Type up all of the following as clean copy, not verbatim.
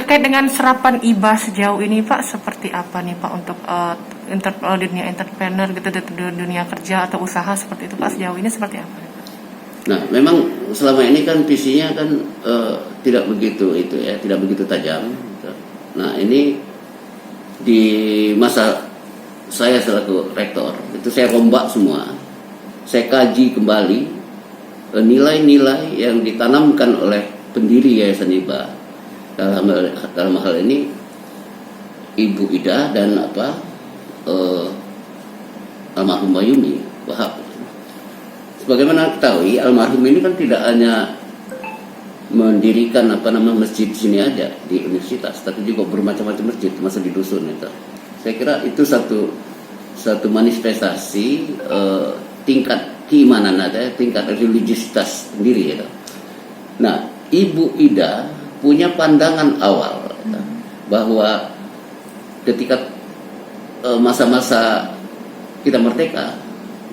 terkait dengan serapan IBA sejauh ini Pak, seperti apa nih Pak untuk dunia entrepreneur gitu, dunia kerja atau usaha seperti itu Pak, sejauh ini seperti apa? Nah, memang selama ini kan visinya kan tidak begitu tidak begitu tajam. Nah, ini di masa saya selaku rektor itu saya rombak semua, saya kaji kembali nilai-nilai yang ditanamkan oleh pendiri Yayasan IBA. Dalam hal ini Ibu Ida dan almarhum Bayumi Wahab. Sebagaimana ketahui, almarhum ini kan tidak hanya mendirikan masjid di sini aja di universitas, tapi juga bermacam-macam masjid, termasuk di dusun itu. Saya kira itu satu manifestasi tingkat keimanan tingkat religiusitas sendiri ya. Nah, Ibu Ida punya pandangan awal bahwa ketika masa-masa kita merdeka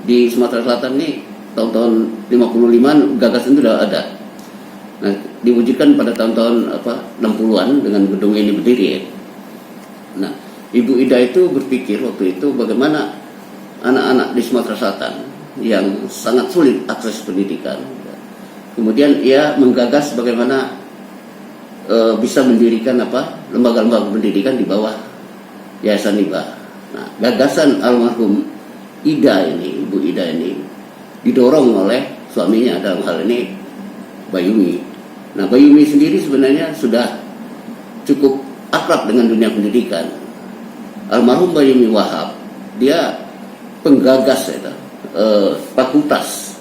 di Sumatera Selatan ini tahun-tahun 55 gagasan itu sudah ada. Nah, diwujudkan pada tahun-tahun 60-an dengan gedung ini berdiri ya. Nah, Ibu Ida itu berpikir waktu itu bagaimana anak-anak di Sumatera Selatan yang sangat sulit akses pendidikan. Kemudian ia menggagas bagaimana bisa mendirikan lembaga-lembaga pendidikan di bawah Yayasan IBA. Nah, gagasan almarhum Ida ini, Ibu Ida ini didorong oleh suaminya, dalam hal ini Bayumi. Nah, Bayumi sendiri sebenarnya sudah cukup akrab dengan dunia pendidikan. Almarhum Bayumi Wahab, dia penggagas fakultas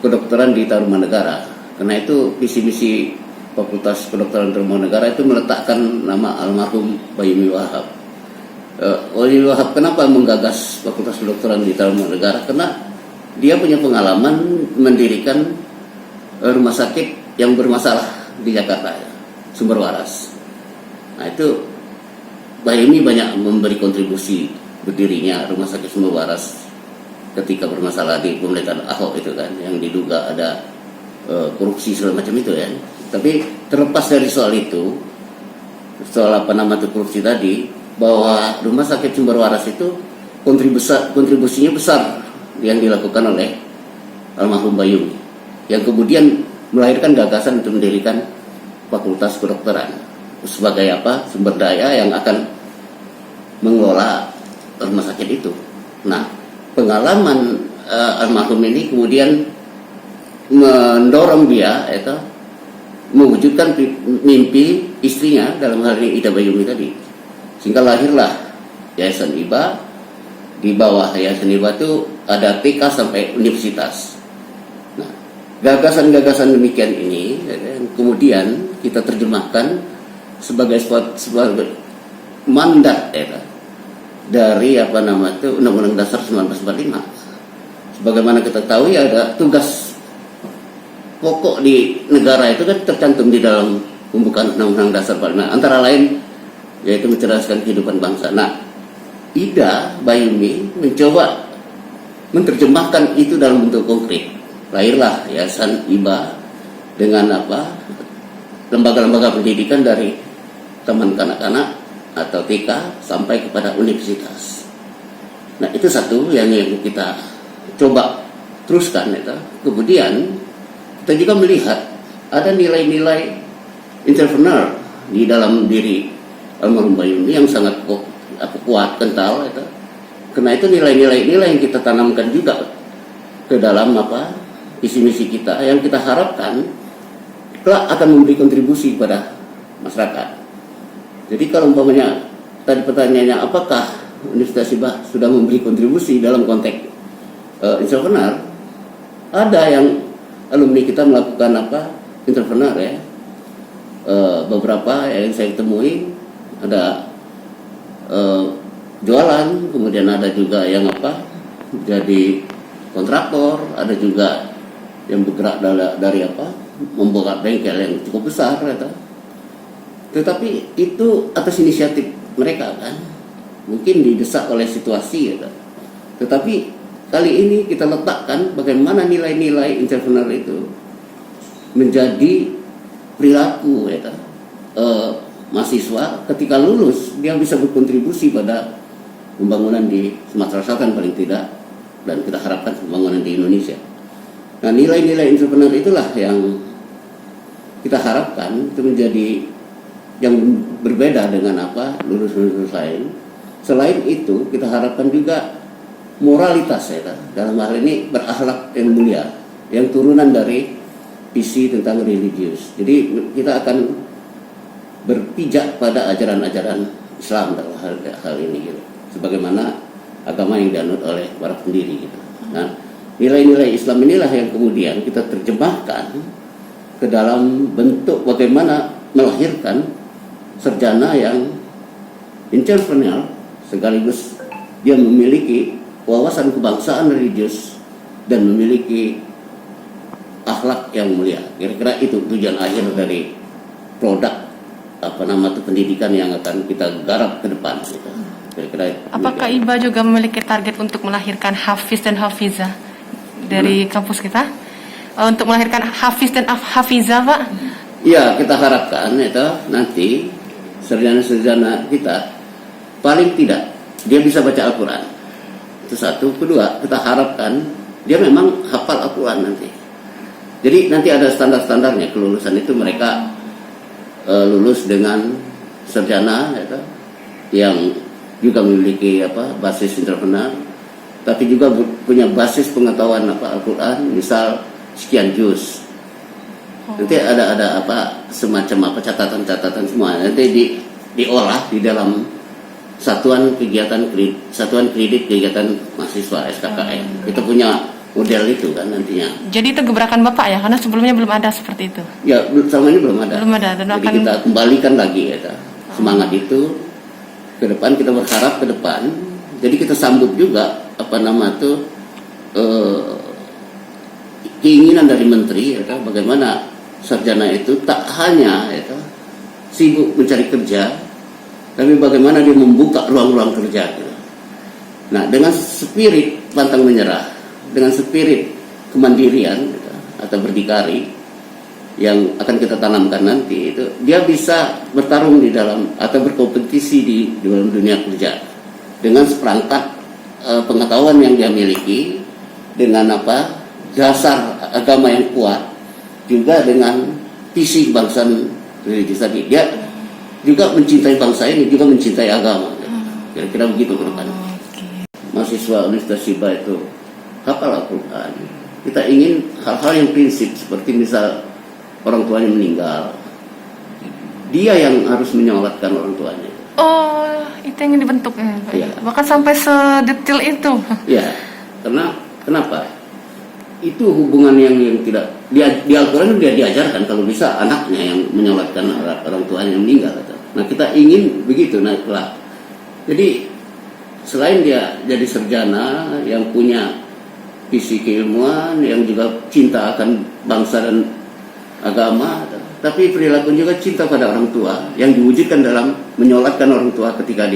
kedokteran di Tarumanegara. Karena itu visi-misi Fakultas Kedokteran Tarumanegara itu meletakkan nama almarhum Bayumi Wahab. Bayumi Wahab kenapa menggagas Fakultas Kedokteran di Tarumanegara? Karena dia punya pengalaman mendirikan rumah sakit yang bermasalah di Jakarta, Sumber Waras. Nah, itu Bayumi banyak memberi kontribusi berdirinya rumah sakit Sumber Waras ketika bermasalah di pemerintahan Ahok itu kan, yang diduga ada korupsi segala macam itu ya. Tapi terlepas dari soal itu, soal korupsi tadi, bahwa rumah sakit Sumber Waras itu kontribusinya besar yang dilakukan oleh almarhum Bayumi, yang kemudian melahirkan gagasan untuk mendirikan Fakultas Kedokteran sebagai sumber daya yang akan mengelola rumah sakit itu. Nah, pengalaman almarhum ini kemudian mendorong dia mewujudkan mimpi istrinya, dalam hal ini Ida Bayumi tadi, sehingga lahirlah Yayasan IBA. Di bawah Yayasan IBA itu ada TK sampai universitas. Nah, gagasan-gagasan demikian ini kemudian kita terjemahkan sebagai mandat dari Undang-Undang Dasar 1945. Sebagaimana kita tahu ada tugas pokok di negara itu kan tercantum di dalam pembukaan Undang-Undang Dasar 45, antara lain yaitu mencerdaskan kehidupan bangsa. Nah, Ida Bayumi mencoba menerjemahkan itu dalam bentuk konkret. Lahirlah Yayasan IBA dengan lembaga-lembaga pendidikan dari taman kanak-kanak atau TK sampai kepada universitas. Nah, itu satu yang kita coba teruskan itu. Kemudian kita juga melihat ada nilai-nilai entrepreneur di dalam diri almarhum Bayumi yang sangat kuat, kental itu. Karena itu nilai-nilai yang kita tanamkan juga ke dalam visi-misi kita, yang kita harapkan kelak akan memberi kontribusi kepada masyarakat. Jadi kalau umpamanya tadi pertanyaannya apakah Universitas IBA sudah memberi kontribusi dalam konteks entrepreneur, ada yang alumni kita melakukan entrepreneur ya. Beberapa yang saya temui ada jualan, kemudian ada juga yang jadi kontraktor, ada juga yang bergerak dari membuka bengkel yang cukup besar ya. Tetapi itu atas inisiatif mereka kan, mungkin didesak oleh situasi ya. Tetapi kali ini kita letakkan bagaimana nilai-nilai entrepreneur itu menjadi perilaku ya, mahasiswa ketika lulus dia bisa berkontribusi pada pembangunan di Sumatera Selatan paling tidak, dan kita harapkan pembangunan di Indonesia. Nah, nilai-nilai entrepreneur itulah yang kita harapkan itu menjadi yang berbeda dengan apa lulus-lulus lain. Selain itu kita harapkan juga moralitas ya, dalam hal ini berakhlak yang mulia, yang turunan dari visi tentang religius. Jadi kita akan berpijak pada ajaran-ajaran Islam dalam hal ini gitu, sebagaimana agama yang dianut oleh para pendiri gitu. Nah, nilai-nilai Islam inilah yang kemudian kita terjemahkan ke dalam bentuk bagaimana melahirkan sarjana yang entrepreneur sekaligus dia memiliki wawasan kebangsaan religius dan memiliki akhlak yang mulia. Kira-kira itu tujuan akhir dari produk pendidikan yang akan kita garap ke depan gitu. Kira-kira apakah IBA juga memiliki target untuk melahirkan hafiz dan hafizah dari kampus kita? Untuk melahirkan hafiz dan hafizah, Pak? Ya, kita harapkan itu nanti sarjana-sarjana kita paling tidak dia bisa baca Al-Quran. Itu satu. Kedua, kita harapkan dia memang hafal Al-Quran nanti. Jadi nanti ada standar-standarnya kelulusan itu, mereka lulus dengan sarjana itu, yang juga memiliki basis entrepreneur, tapi juga punya basis pengetahuan Al-Quran, misal sekian juz. Nanti ada semacam catatan-catatan semua nanti diolah di dalam satuan kredit kegiatan mahasiswa SKKM. Kita punya model itu kan nantinya. Jadi itu gebrakan Bapak ya, karena sebelumnya belum ada seperti itu. Ya, selama ini belum ada. Dan jadi kita kembalikan lagi ya, semangat itu ke depan. Kita berharap ke depan. Jadi kita sambut juga keinginan dari menteri ya, bagaimana sarjana itu tak hanya sibuk mencari kerja, tapi bagaimana dia membuka ruang-ruang kerja gitu. Nah, dengan spirit pantang menyerah, dengan spirit kemandirian gitu, atau berdikari yang akan kita tanamkan nanti, itu dia bisa bertarung di dalam atau berkompetisi di dalam dunia kerja dengan seperangkat pengetahuan yang dia miliki, dengan dasar agama yang kuat, juga dengan visi kebangsaan religius tadi. Dia juga mencintai bangsa ini, juga mencintai agama. Kira-kira begitu ke depan. Mahasiswa Universitas IBA itu hafal Al-Quran. Kita ingin hal-hal yang prinsip, seperti misal orang tuanya meninggal, dia yang harus menyolatkan orang tuanya. Oh, itu yang dibentuk ya, Pak. Ya. Bahkan sampai sedetail itu. Ya, karena kenapa? Itu hubungan yang tidak di Al-Quran dia diajarkan kalau bisa anaknya yang menyolatkan orang tuanya yang meninggal. Nah, kita ingin begitu. Nah, jadi selain dia jadi sarjana yang punya visi keilmuan, yang juga cinta akan bangsa dan agama, tapi perilaku juga cinta pada orang tua yang diwujudkan dalam menyolatkan orang tua ketika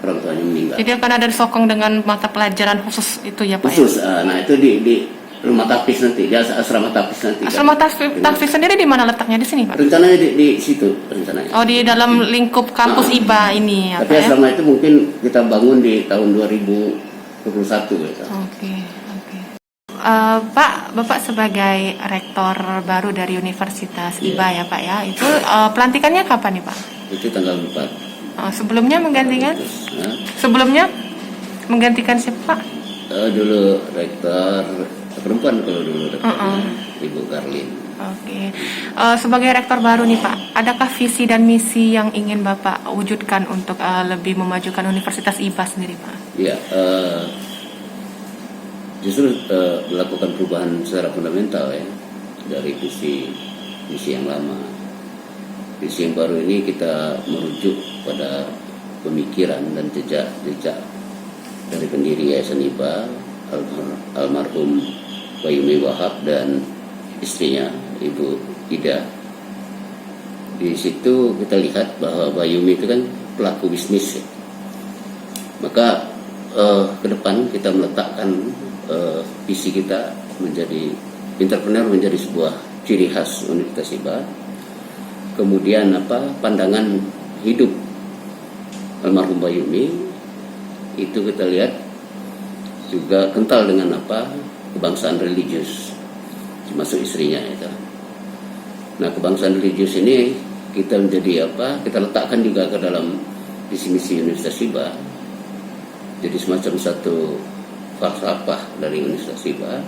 orang tuanya meninggal. Jadi akan ada disokong dengan mata pelajaran khusus itu ya, Pak? Khusus, nah itu di rumah tapis nanti, di asrama tapis nanti. Asrama tapis sendiri di mana letaknya? Di sini, Pak? Rencananya di situ rencananya. Oh, di dalam lingkup kampus IBA ini ya, tapi Pak? asrama itu mungkin kita bangun di tahun 2021 gitu. Oke. Pak, Bapak sebagai rektor baru dari Universitas IBA ya, Pak ya, itu pelantikannya kapan nih, Pak? Itu tanggal 4. Sebelumnya menggantikan? Nah, Sebelumnya menggantikan siapa, Pak? Dulu rektor perempuan, kalau dulu rektor Ibu Karlin. Oke. Sebagai rektor baru nih, Pak, adakah visi dan misi yang ingin Bapak wujudkan untuk lebih memajukan Universitas IBA sendiri, Pak? Ya, justru melakukan perubahan secara fundamental ya, dari visi yang lama. Visi yang baru ini kita merujuk pada pemikiran dan jejak dari pendiri Yayasan IBA, almarhum Bayumi Wahab dan istrinya Ibu Ida. Di situ kita lihat bahwa Bayumi itu kan pelaku bisnis ya. Maka ke depan kita meletakkan visi kita menjadi entrepreneur, menjadi sebuah ciri khas Universitas IBA. Kemudian pandangan hidup almarhum Bayumi itu kita lihat juga kental dengan apa, kebangsaan religius, termasuk istrinya itu. Nah, kebangsaan religius ini kita menjadi apa, kita letakkan juga ke dalam visi misi Universitas Hiba. Jadi semacam satu falsafah dari Universitas Hiba.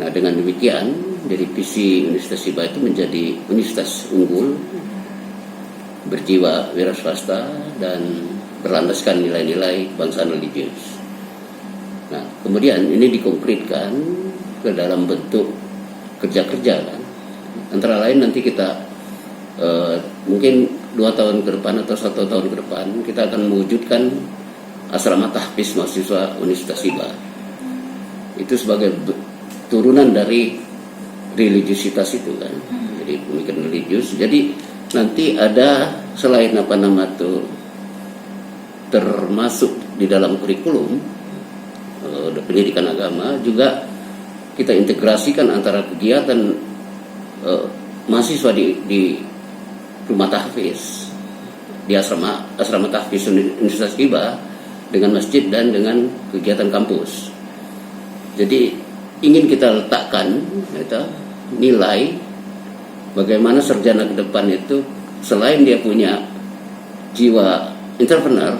Nah, dengan demikian, jadi visi Universitas Hiba itu menjadi universitas unggul, berjiwa wira swasta dan berlandaskan nilai-nilai kebangsaan religius. Nah, kemudian ini dikonkretkan ke dalam bentuk kerja-kerja kan. Antara lain nanti kita mungkin 2 tahun ke depan atau 1 tahun ke depan kita akan mewujudkan asrama tahfiz mahasiswa Universitas Hiba. Itu sebagai turunan dari religiusitas itu kan. Jadi pemikiran religius. Jadi nanti ada selain apa nama itu termasuk di dalam kurikulum pendidikan agama, juga kita integrasikan antara kegiatan mahasiswa di rumah tahfiz, di asrama tahfiz Universitas Hiba dengan masjid dan dengan kegiatan kampus. Jadi ingin kita letakkan nilai bagaimana sarjana ke depan itu selain dia punya jiwa entrepreneur,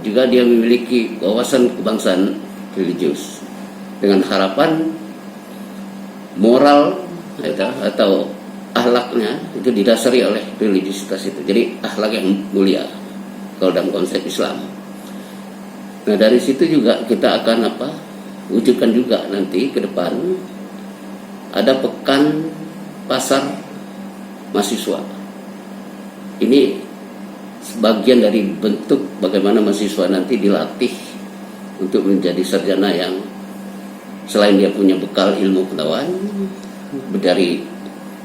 juga dia memiliki wawasan kebangsaan religius dengan harapan moral atau akhlaknya itu didasari oleh religiusitas itu. Jadi akhlak yang mulia kalau dalam konsep Islam. Nah, dari situ juga kita akan wujudkan juga nanti ke depan ada pekan pasar mahasiswa. Ini sebagian dari bentuk bagaimana mahasiswa nanti dilatih untuk menjadi sarjana yang selain dia punya bekal ilmu pengetahuan dari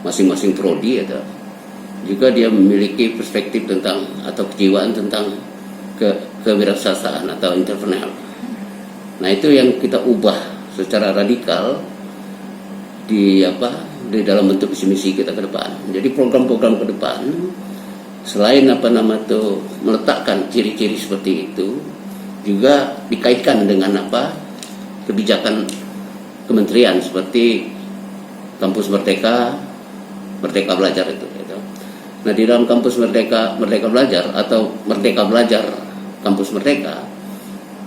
masing-masing prodi, juga dia memiliki perspektif tentang atau kejiwaan tentang kewirausahaan atau entrepreneur. Nah, itu yang kita ubah secara radikal di dalam bentuk visi misi kita ke depan. Jadi program-program ke depan selain meletakkan ciri-ciri seperti itu, juga dikaitkan dengan kebijakan kementerian seperti kampus Merdeka Belajar itu. Nah, di dalam kampus Merdeka Belajar atau Merdeka Belajar Kampus Merdeka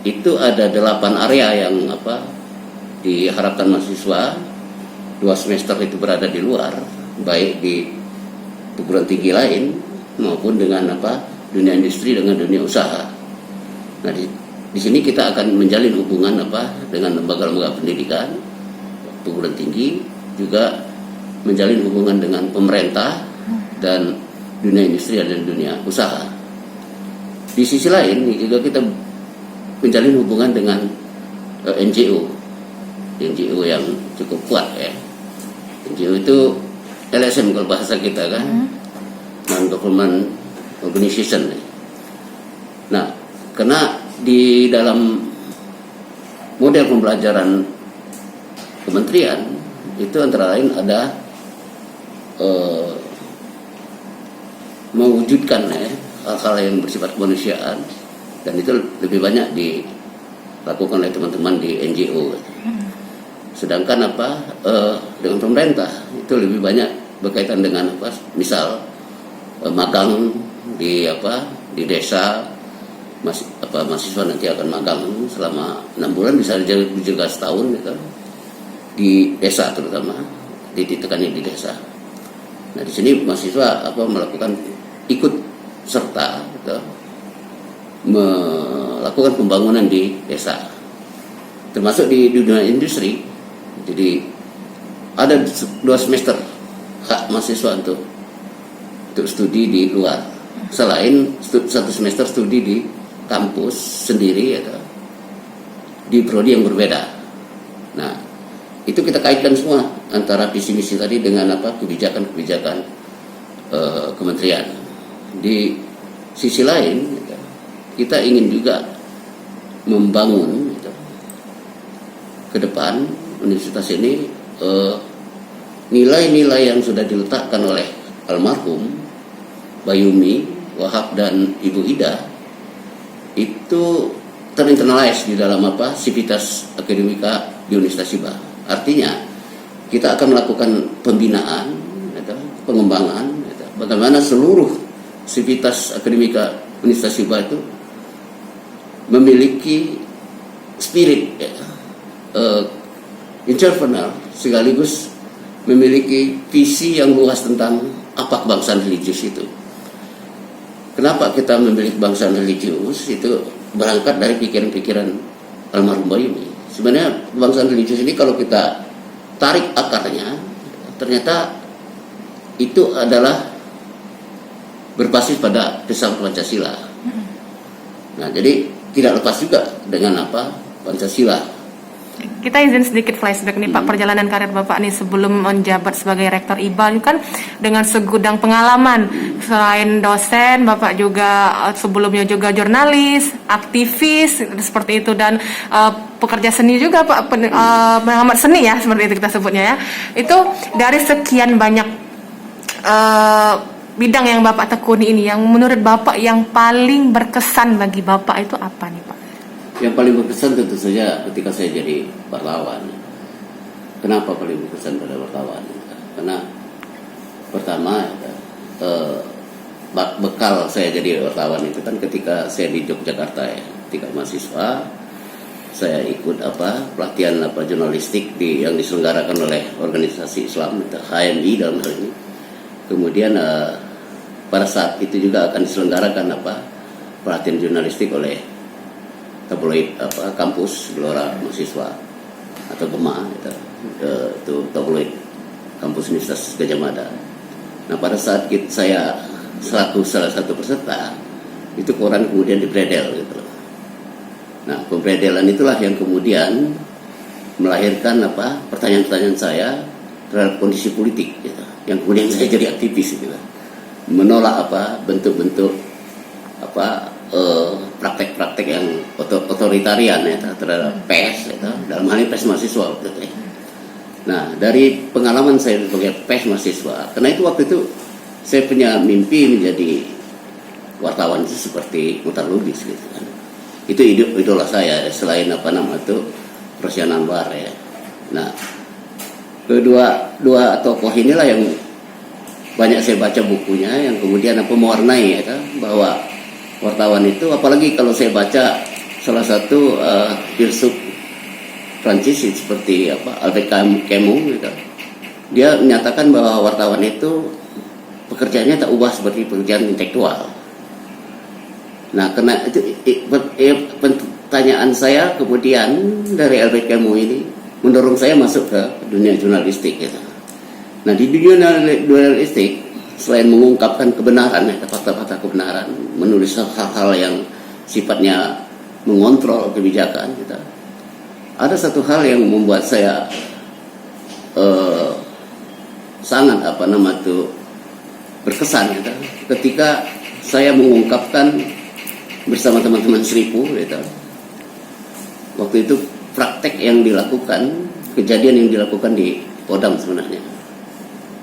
itu ada 8 area yang diharapkan mahasiswa 2 semester itu berada di luar, baik di perguruan tinggi lain maupun dengan dunia industri dengan dunia usaha. Nah, di sini kita akan menjalin hubungan dengan lembaga-lembaga pendidikan, perguruan tinggi, juga menjalin hubungan dengan pemerintah dan dunia industri dan dunia usaha. Di sisi lain juga kita menjalin hubungan dengan NGO yang cukup kuat ya. NGO itu LSM kalau bahasa kita kan, non-government organization. Nah, karena di dalam model pembelajaran kementerian itu antara lain ada mewujudkan hal-hal yang bersifat kemanusiaan, dan itu lebih banyak dilakukan oleh teman-teman di NGO. Sedangkan dengan pemerintah itu lebih banyak berkaitan dengan misal magang di desa, mahasiswa nanti akan magang selama 6 bulan, bisa juga setahun di desa, terutama ditekannya di desa. Nah, di sini mahasiswa melakukan ikut serta melakukan pembangunan di desa, termasuk di dunia industri. Jadi ada 2 semester hak mahasiswa untuk studi di luar, selain 1 semester studi di kampus sendiri di prodi yang berbeda. Nah, itu kita kaitkan semua antara visi misi tadi dengan kebijakan-kebijakan kementerian. Di sisi lain kita ingin juga membangun ke depan universitas ini nilai-nilai yang sudah diletakkan oleh almarhum Bayumi Wahab dan Ibu Ida itu terinternalize di dalam Sivitas Akademika di Universitas Hiba. Artinya kita akan melakukan pembinaan, pengembangan, bagaimana seluruh Sivitas Akademika Universitas Hiba itu memiliki spirit interpersonal, sekaligus memiliki visi yang luas tentang apa kebangsaan religius itu. Kenapa kita memilih kebangsaan religius? Itu berangkat dari pikiran-pikiran almarhum Bayumi. Sebenarnya kebangsaan religius ini kalau kita tarik akarnya, ternyata itu adalah berbasis pada filsafat Pancasila. Nah, jadi tidak lepas juga dengan Pancasila. Kita izin sedikit flashback nih Pak, perjalanan karir Bapak nih sebelum menjabat sebagai Rektor IBA ini kan dengan segudang pengalaman. Selain dosen, Bapak juga sebelumnya juga jurnalis, aktivis seperti itu, dan pekerja seni juga Pak, pengamat seni ya, seperti itu kita sebutnya ya. Itu dari sekian banyak bidang yang Bapak tekuni ini, yang menurut Bapak yang paling berkesan bagi Bapak itu apa nih Pak? Yang paling berkesan tentu saja ketika saya jadi wartawan. Kenapa paling berkesan pada wartawan? Karena pertama bekal saya jadi wartawan itu kan ketika saya di Yogyakarta ya, ketika mahasiswa saya ikut pelatihan jurnalistik yang diselenggarakan oleh organisasi Islam HMI dalam hal ini. Kemudian pada saat itu juga akan diselenggarakan pelatihan jurnalistik oleh tabloid kampus Gelora Mahasiswa atau GEMA itu tabloid kampus Universitas Gadjah Mada. Nah, pada saat saya selaku salah satu peserta, itu koran kemudian dibredel gitu. Nah, pembredelan itulah yang kemudian melahirkan pertanyaan-pertanyaan saya terhadap kondisi politik gitu. Yang kemudian saya jadi aktivis gitu. Menolak bentuk-bentuk praktek-praktek yang otoritarian terhadap pers dalam hal ini pers mahasiswa waktu itu. Nah, dari pengalaman saya sebagai pers mahasiswa, karena itu waktu itu saya punya mimpi menjadi wartawan itu seperti Muhtar Lubis gitu kan. Itu idola saya selain Rosian Anwar ya. Nah, dua tokoh inilah yang banyak saya baca bukunya, yang kemudian mewarnai bahwa wartawan itu, apalagi kalau saya baca salah satu filsuf Prancis seperti Albert Camus gitu. Dia menyatakan bahwa wartawan itu pekerjaannya tak ubah seperti pekerjaan intelektual. Nah, karena itu pertanyaan saya kemudian dari Albert Camus ini mendorong saya masuk ke dunia jurnalistik gitu. Nah, di dunia jurnalistik selain mengungkapkan kebenaran, fakta-fakta kebenaran, menulis hal-hal yang sifatnya mengontrol kebijakan, gitu. Ada satu hal yang membuat saya sangat berkesan, gitu. Ketika saya mengungkapkan bersama teman-teman Seripu, gitu. Waktu itu praktek yang dilakukan, kejadian yang dilakukan di Kodam sebenarnya.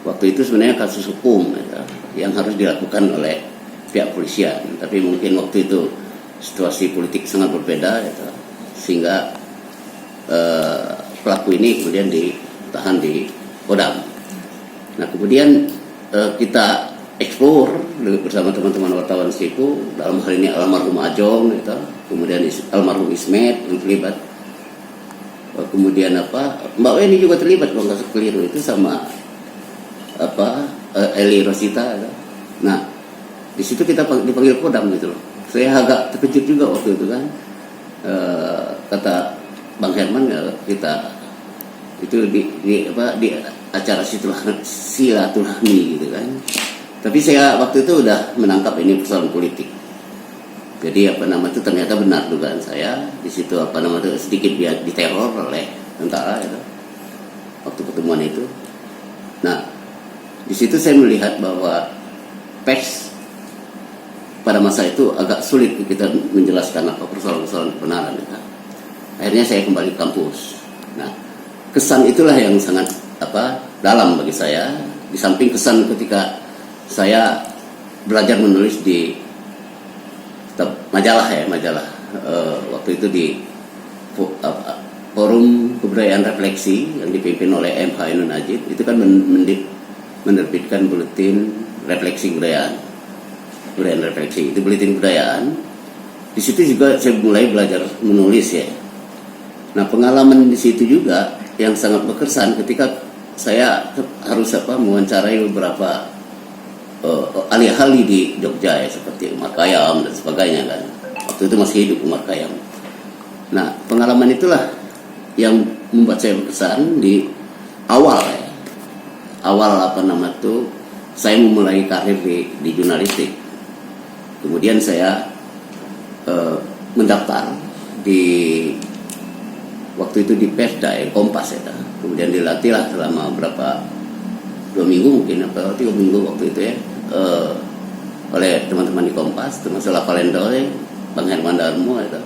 Waktu itu sebenarnya kasus hukum yang harus dilakukan oleh pihak polisian, tapi mungkin waktu itu situasi politik sangat berbeda sehingga pelaku ini kemudian ditahan di Kodam. Nah, kemudian kita explore bersama teman-teman wartawan Seripu, dalam hal ini almarhum Ajong kemudian almarhum Ismet yang terlibat, kemudian Mbak Weni juga terlibat kalau nggak keliru itu, sama Eli Rosita. Nah, di situ kita dipanggil Kodam gitu loh. Saya agak terkejut juga waktu itu kan. Kata Bang Herman kita itu di acara silaturahmi gitu kan. Tapi saya waktu itu udah menangkap ini persoalan politik. Jadi itu ternyata benar dugaan saya. Di situ sedikit diteror oleh tentara waktu pertemuan itu. Nah, di situ saya melihat bahwa pers pada masa itu agak sulit kita menjelaskan persoalan-persoalan kebenaran. Akhirnya saya kembali ke kampus. Nah, kesan itulah yang sangat dalam bagi saya. Di samping kesan ketika saya belajar menulis di majalah ya, majalah. Waktu itu di Forum Kebudayaan Refleksi yang dipimpin oleh M. Ainun Najib, itu kan menerbitkan buletin refleksi kebudayaan refleksi, itu buletin kebudayaan. Di situ juga saya mulai belajar menulis ya. Nah, pengalaman di situ juga yang sangat berkesan ketika saya harus mewawancarai beberapa ahli-ahli di Jogja ya, seperti Umar Khayyam dan sebagainya kan. Waktu itu masih hidup Umar Khayyam. Nah, pengalaman itulah yang membuat saya berkesan di awal ya. Saya memulai karir di jurnalistik. Kemudian saya mendaftar di waktu itu di Pesda ya, Kompas ya. Kemudian dilatihlah selama 2 minggu mungkin atau 3 minggu waktu itu ya, oleh teman-teman di Kompas, termasuk Lavalendo, Bang Herman Darmo itu.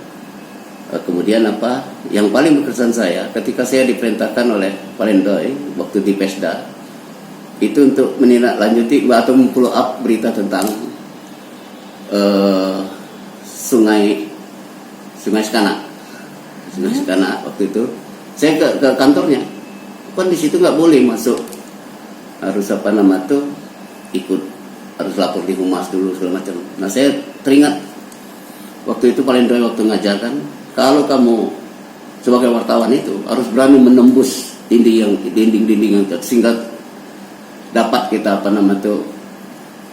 Kemudian yang paling berkesan saya ketika saya diperintahkan oleh Valendoy waktu di Pesda itu untuk menindaklanjuti atau follow up berita tentang Sungai Sekanak. Sungai Sekanak waktu itu saya ke kantornya, kan di situ nggak boleh masuk, harus ikut, harus lapor di humas dulu segala macam. Nah, saya teringat waktu itu Valendoy waktu ngajarkan, kalau kamu sebagai wartawan itu harus berani menembus dinding-dinding yang sehingga dapat kita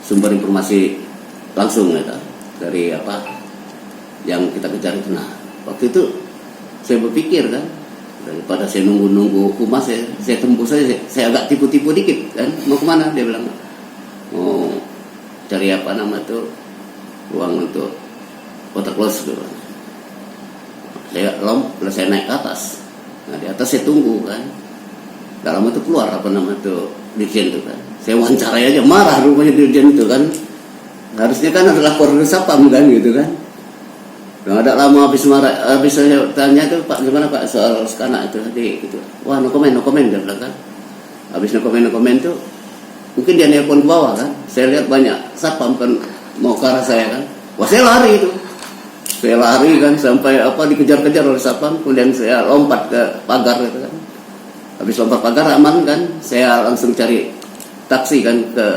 sumber informasi langsung gitu, dari yang kita kejar itu. Nah, waktu itu saya berpikir kan, daripada saya nunggu humas, saya tembus saja. Saya agak tipu-tipu dikit kan, mau kemana? Dia bilang mau cari uang untuk water close gitu. Saya naik ke atas. Nah, di atas saya tunggu kan. Dalam itu keluar dirjen itu kan. Saya wawancarai aja, marah rupanya dirjen itu kan. Harusnya kan adalah koordinator Sapam kan gitu kan. Nah, ada lama habis saya tanya tuh, Pak gimana Pak soal Sekanak itu tadi gitu. Wah, no comment dia bilang kan. Habis no comment tuh mungkin dia nelpon ke bawah kan. Saya lihat banyak Sapam kan mau ke arah saya kan. Wah, saya lari itu. Saya lari kan sampai dikejar-kejar oleh Sapam, kemudian saya lompat ke pagar gitu kan. Habis lompat pagar aman kan, saya langsung cari taksi kan ke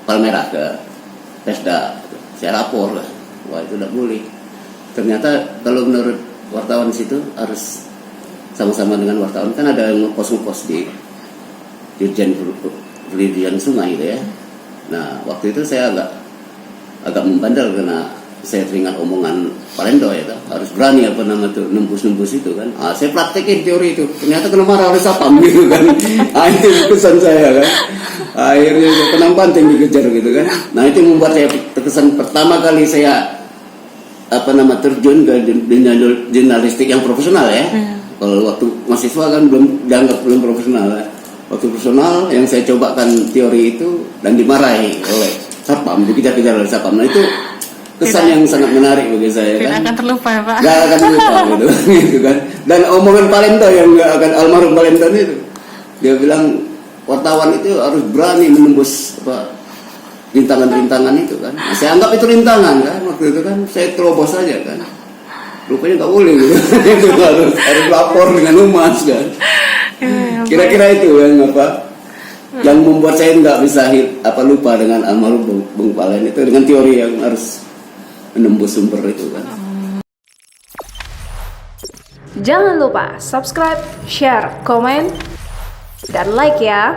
Palmerah, ke Pesda. Saya lapor kan. Wah, itu tidak boleh. Ternyata kalau menurut wartawan situ harus sama-sama dengan wartawan, kan ada yang ngekos di Dirjen Sungai gitu ya. Nah, waktu itu saya agak membandel karena saya teringat omongan Valendoy ya, harus berani nembus itu kan. Saya praktekin teori itu, ternyata kena marah oleh Sapam gitu kan. Itu kesan saya kan. Akhirnya kena banting dikejar gitu kan. Nah, itu membuat saya terkesan pertama kali saya terjun ke jurnalistik yang profesional ya. Kalau waktu mahasiswa kan dianggap belum profesional ya. Waktu profesional yang saya cobakan teori itu dan dimarahi oleh Sapam, dikejar-kejar oleh Sapam. Nah, itu kesan yang sangat menarik bagi saya kan. Tidak akan terlupa ya Pak. Gak akan terlupa gitu kan. Dan omongan Valendoy yang gak akan almarhum Valendoy itu, dia bilang wartawan itu harus berani menembus rintangan-rintangan itu kan. Nah, saya anggap itu rintangan kan. Waktu itu kan saya terobos saja kan. Rupanya nggak boleh gitu. Itu harus lapor dengan humas kan. Kira-kira itu yang membuat saya nggak bisa lupa dengan almarhum Bung Palen itu, dengan teori yang harus menembus sumber itu kan. Jangan lupa subscribe, share, komen, dan like ya.